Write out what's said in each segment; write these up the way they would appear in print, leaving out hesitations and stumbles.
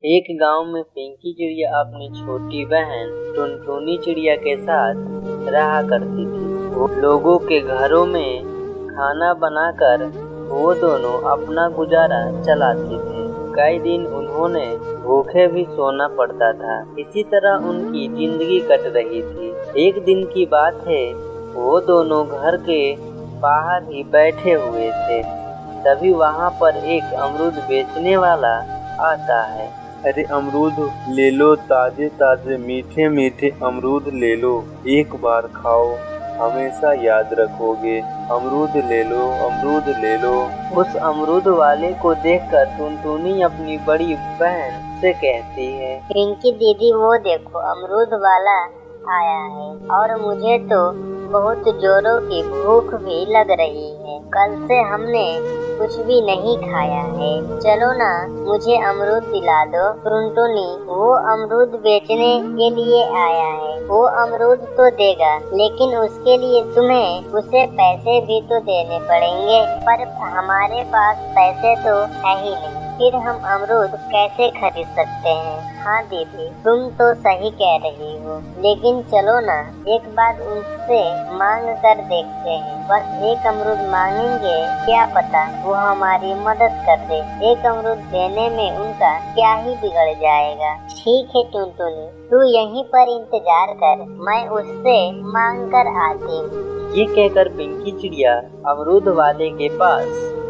एक गांव में पिंकी चिड़िया अपनी छोटी बहन टुनटुनी चिड़िया के साथ रहा करती थी। वो लोगों के घरों में खाना बनाकर वो दोनों अपना गुजारा चलाती थे। कई दिन उन्होंने भूखे भी सोना पड़ता था। इसी तरह उनकी जिंदगी कट रही थी। एक दिन की बात है, वो दोनों घर के बाहर ही बैठे हुए थे। तभी वहाँ पर एक अमरूद बेचने वाला आता है। अरे अमरूद ले लो, ताजे ताजे मीठे मीठे अमरूद ले लो, एक बार खाओ हमेशा याद रखोगे। अमरूद ले लो, अमरूद ले लो। उस अमरूद वाले को देखकर टुनटुनी अपनी बड़ी बहन से कहती है, पिंकी दीदी वो देखो अमरूद वाला आया है और मुझे तो बहुत जोरों की भूख भी लग रही है। कल से हमने कुछ भी नहीं खाया है। चलो ना मुझे अमरूद दिला दो। टुनटुनी वो अमरूद बेचने के लिए आया है। वो अमरूद तो देगा, लेकिन उसके लिए तुम्हें उसे पैसे भी तो देने पड़ेंगे। पर हमारे पास पैसे तो है ही नहीं, फिर हम अमरूद कैसे खरीद सकते हैं। हाँ दीदी तुम तो सही कह रही हो, लेकिन चलो ना एक बार उनसे मांग कर देखते हैं। बस एक अमरूद मांगेंगे, क्या पता वो हमारी मदद कर दे। एक अमरूद देने में उनका क्या ही बिगड़ जाएगा। ठीक है टुनटुनी, तू यहीं पर इंतजार कर, मैं उससे मांग कर आती हूँ। ये कहकर पिंकी चिड़िया अमरूद वाले के पास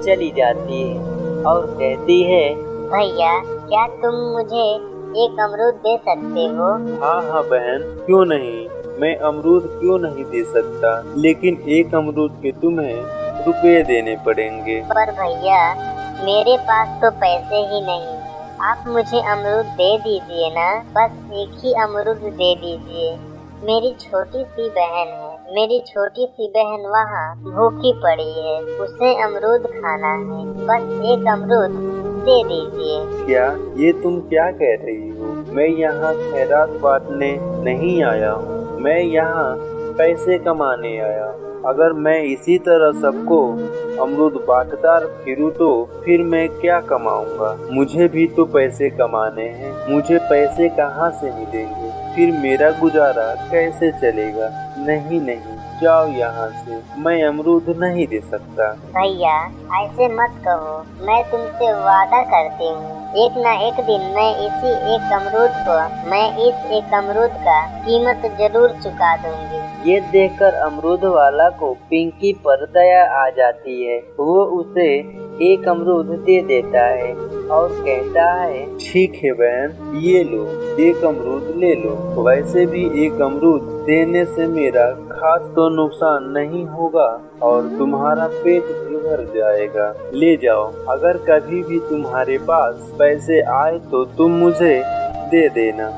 चली जाती है और कहती है, भैया क्या तुम मुझे एक अमरूद दे सकते हो? हाँ बहन, क्यों नहीं, मैं अमरूद क्यों नहीं दे सकता, लेकिन एक अमरूद के तुम्हें रुपए देने पड़ेंगे। पर भैया मेरे पास तो पैसे ही नहीं, आप मुझे अमरूद दे दीजिए ना, बस एक ही अमरूद दे दीजिए। मेरी छोटी सी बहन है, मेरी छोटी सी बहन वहाँ भूखी पड़ी है, उसे अमरूद खाना है, बस एक अमरूद दे दीजिए। क्या ये तुम क्या कह रही हो? मैं यहाँ खैरात बांटने नहीं आया हूँ, मैं यहाँ पैसे कमाने आया हूँ। अगर मैं इसी तरह सबको अमरूद बांटता फिरूं तो फिर मैं क्या कमाऊंगा? मुझे भी तो पैसे कमाने हैं, मुझे पैसे कहाँ से मिलेंगे? फिर मेरा गुजारा कैसे चलेगा? नहीं, जाओ यहाँ से, मैं अमरूद नहीं दे सकता। भैया ऐसे मत कहो, मैं तुमसे वादा करती हूँ, एक ना एक दिन मैं इस एक अमरूद का कीमत जरूर चुका दूंगी। ये देखकर अमरूद वाला को पिंकी पर दया आ जाती है। वो उसे एक अमरूद दे देता है और कहता है, ठीक है बहन, ये लो, एक अमरूद ले लो। वैसे भी एक अमरूद देने से मेरा खास तो नुकसान नहीं होगा और तुम्हारा पेट भी भर जाएगा। ले जाओ, अगर कभी भी तुम्हारे पास पैसे आए तो तुम मुझे दे देना,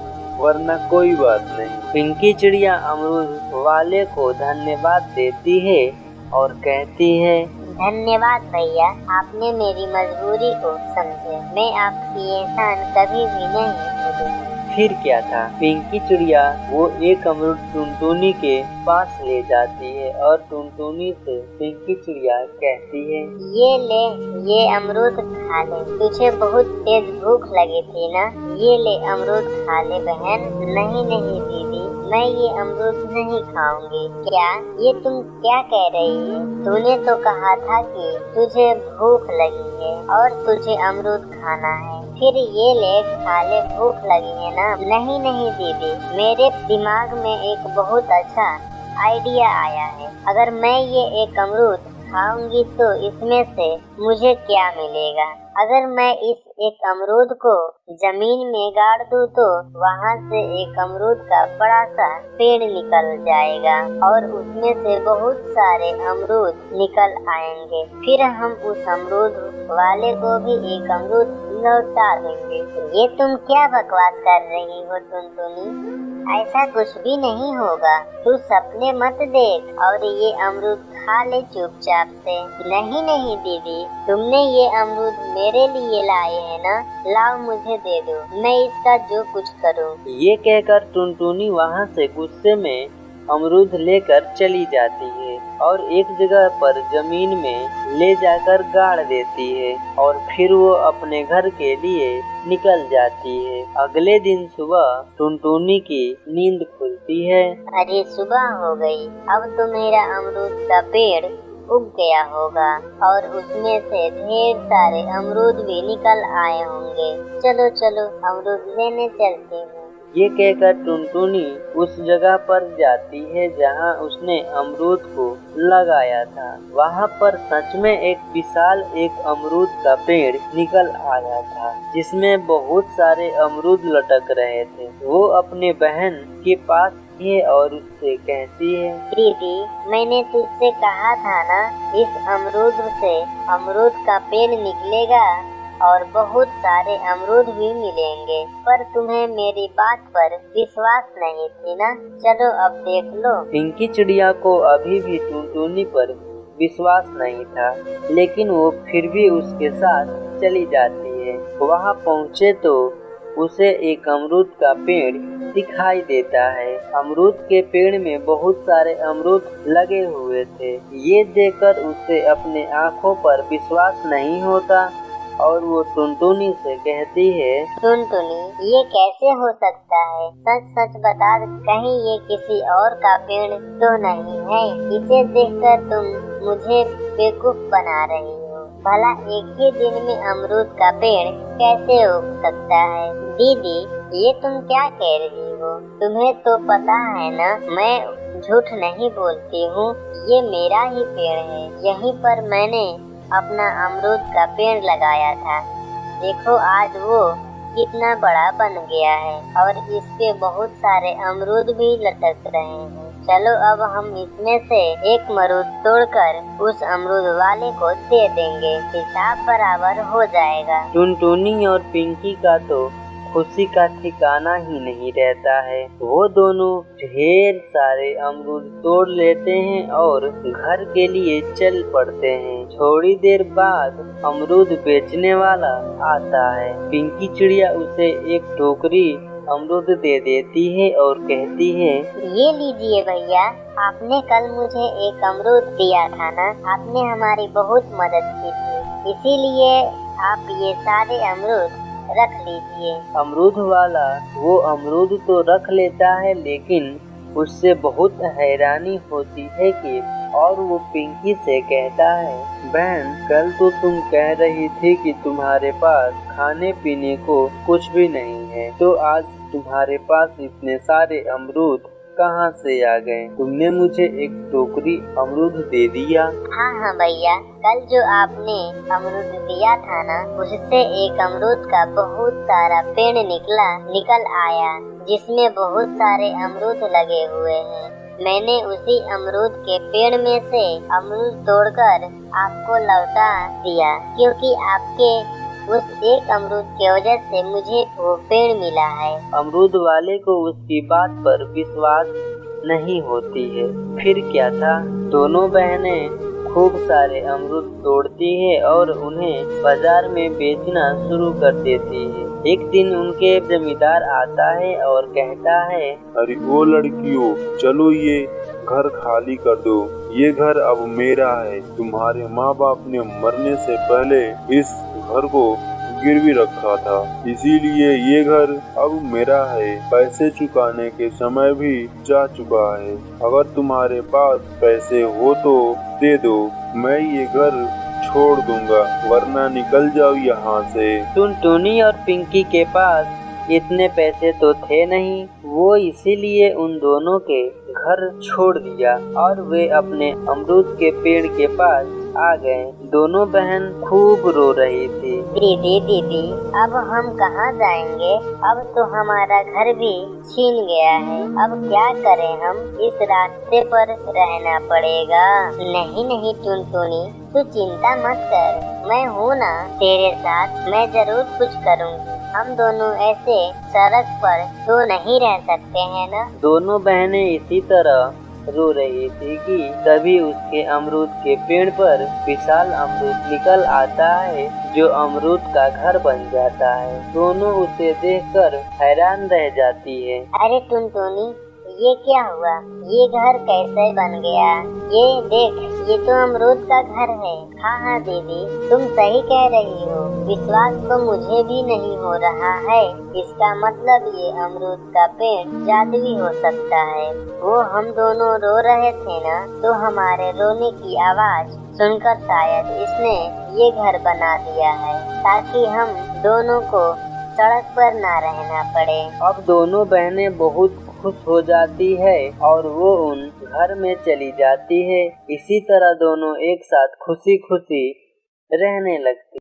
वरना कोई बात नहीं। पिंकी चिड़िया अमरूद वाले को धन्यवाद देती है और कहती है, धन्यवाद भैया, आपने मेरी मजबूरी को समझे, मैं आपकी एहसान कभी भी नहीं भूलूंगी। फिर क्या था, पिंकी चिड़िया वो एक अमरूद टुनटुनी के पास ले जाती है और टुनटुनी से पिंकी चिड़िया कहती है, ये ले, ये अमरूद खा ले, तुझे बहुत तेज भूख लगी थी ना, ये ले अमरूद खा ले बहन। नहीं दीदी, मैं ये अमरूद नहीं खाऊंगी। क्या ये तुम क्या कह रही है? तूने तो कहा था कि तुझे भूख लगी है और तुझे अमरूद खाना है, फिर ये ले खा ले, भूख लगी है ना। नहीं दीदी, मेरे दिमाग में एक बहुत अच्छा आइडिया आया है। अगर मैं ये एक अमरूद खाऊंगी तो इसमें से मुझे क्या मिलेगा? अगर मैं इस एक अमरूद को जमीन में गाड़ दूं तो वहाँ से एक अमरूद का बड़ा सा पेड़ निकल जाएगा और उसमें से बहुत सारे अमरूद निकल आएंगे। फिर हम उस अमरूद वाले को भी एक अमरूद लौटा देंगे। ये तुम क्या बकवास कर रही हो टुनटुनी? ऐसा कुछ भी नहीं होगा, तू सपने मत देख और ये अमरूद खा ले चुपचाप से। नहीं दीदी, तुमने ये अमरूद मेरे लिए लाए हैं ना, लाओ मुझे दे दो, मैं इसका जो कुछ करूँ। ये कहकर टुनटुनी वहाँ से गुस्से में अमरूद लेकर चली जाती है। और एक जगह पर जमीन में ले जाकर गाड़ देती है और फिर वो अपने घर के लिए निकल जाती है। अगले दिन सुबह टुनटुनी की नींद खुलती है। अरे सुबह हो गई, अब तो मेरा अमरूद का पेड़ उग गया होगा और उसमें से ढेर सारे अमरूद भी निकल आए होंगे। चलो चलो अमरूद लेने चलते हैं। ये कहकर टुनटुनी उस जगह पर जाती है जहाँ उसने अमरूद को लगाया था। वहाँ पर सच में एक विशाल एक अमरूद का पेड़ निकल आया था जिसमें बहुत सारे अमरूद लटक रहे थे। वो अपने बहन के पास है और उससे कहती है, दीदी मैंने तुझसे कहा था ना, इस अमरूद से अमरूद का पेड़ निकलेगा और बहुत सारे अमरूद भी मिलेंगे, पर तुम्हें मेरी बात पर विश्वास नहीं थी ना। चलो अब देख लो। पिंकी चिड़िया को अभी भी टुनटुनी पर विश्वास नहीं था, लेकिन वो फिर भी उसके साथ चली जाती है। वहाँ पहुँचे तो उसे एक अमरूद का पेड़ दिखाई देता है। अमरूद के पेड़ में बहुत सारे अमरूद लगे हुए थे। ये देखकर उसे अपने आँखों पर विश्वास नहीं होता और वो टुनटुनी से कहती है, टुनटुनी ये कैसे हो सकता है? सच सच बता, कहीं ये किसी और का पेड़ तो नहीं है? इसे देखकर तुम मुझे बेवकूफ बना रही हो। भला एक ही दिन में अमरूद का पेड़ कैसे उग सकता है? दीदी ये तुम क्या कह रही हो? तुम्हें तो पता है ना, मैं झूठ नहीं बोलती हूँ। ये मेरा ही पेड़ है, यहीं पर मैंने अपना अमरूद का पेड़ लगाया था। देखो आज वो कितना बड़ा बन गया है और इस पे बहुत सारे अमरूद भी लटक रहे हैं। चलो अब हम इसमें से एक अमरूद तोड़कर उस अमरूद वाले को दे देंगे, हिसाब बराबर हो जाएगा। टुनटुनी और पिंकी का तो खुशी का ठिकाना ही नहीं रहता है। वो दोनों ढेर सारे अमरूद तोड़ लेते हैं और घर के लिए चल पड़ते हैं। थोड़ी देर बाद अमरूद बेचने वाला आता है। पिंकी चिड़िया उसे एक टोकरी अमरूद दे देती है और कहती है, ये लीजिए भैया, आपने कल मुझे एक अमरूद दिया था ना, आपने हमारी बहुत मदद की थी, इसीलिए आप ये सारे अमरूद रख लीजिए। अमरूद वाला वो अमरूद तो रख लेता है, लेकिन उससे बहुत हैरानी होती है कि और वो पिंकी से कहता है, बहन कल तो तुम कह रही थी कि तुम्हारे पास खाने पीने को कुछ भी नहीं है, तो आज तुम्हारे पास इतने सारे अमरूद कहाँ से आ गए? तुमने मुझे एक टोकरी अमरूद दे दिया। हाँ भैया, कल जो आपने अमरूद दिया था ना, उससे एक अमरूद का बहुत सारा पेड़ निकल आया जिसमें बहुत सारे अमरूद लगे हुए हैं। मैंने उसी अमरूद के पेड़ में से अमरूद तोड़कर आपको लौटा दिया, क्योंकि आपके उस एक अमरूद की वजह से मुझे वो पेड़ मिला है। अमरूद वाले को उसकी बात पर विश्वास नहीं होती है। फिर क्या था, दोनों बहनें खूब सारे अमरूद तोड़ती है और उन्हें बाजार में बेचना शुरू कर देती है। एक दिन उनके जमींदार आता है और कहता है, अरे वो लड़कियों, चलो ये घर खाली कर दो, ये घर अब मेरा है। तुम्हारे माँ बाप ने मरने से पहले इस घर को गिरवी रखा था, इसीलिए ये घर अब मेरा है। पैसे चुकाने के समय भी जा चुका है। अगर तुम्हारे पास पैसे हो तो दे दो, मैं ये घर छोड़ दूंगा, वरना निकल जाओ यहाँ से। टुनटुनी और पिंकी के पास इतने पैसे तो थे नहीं, वो इसीलिए उन दोनों के घर छोड़ दिया और वे अपने अमरूद के पेड़ के पास आ गए। दोनों बहन खूब रो रही थी। दीदी अब हम कहाँ जाएंगे? अब तो हमारा घर भी छीन गया है, अब क्या करें? हम इस रास्ते पर रहना पड़ेगा। नहीं टुनटुनी, तू चिंता मत कर, मैं हूँ ना तेरे साथ, मैं जरूर कुछ करूँगी। हम दोनों ऐसे सड़क पर तो नहीं रह सकते हैं ना। दोनों बहनें इसी तरह रो रही थी कि तभी उसके अमरूद के पेड़ पर विशाल अमरूद निकल आता है जो अमरूद का घर बन जाता है। दोनों उसे देखकर हैरान रह जाती है। अरे टुनटुनी, ये क्या हुआ? ये घर कैसे बन गया? ये देख, ये तो अमरूद का घर है। हाँ दीदी, तुम सही कह रही हो। विश्वास तो मुझे भी नहीं हो रहा है। इसका मतलब ये अमरूद का पेड़ जादुई हो सकता है। वो हम दोनों रो रहे थे ना, तो हमारे रोने की आवाज सुनकर शायद इसने ये घर बना दिया है, ताकि हम दोनों को सड़क पर ना रहना पड़े। अब दोनों बहनें बहुत खुश हो जाती है और वो उन घर में चली जाती है। इसी तरह दोनों एक साथ खुशी खुशी रहने लगती।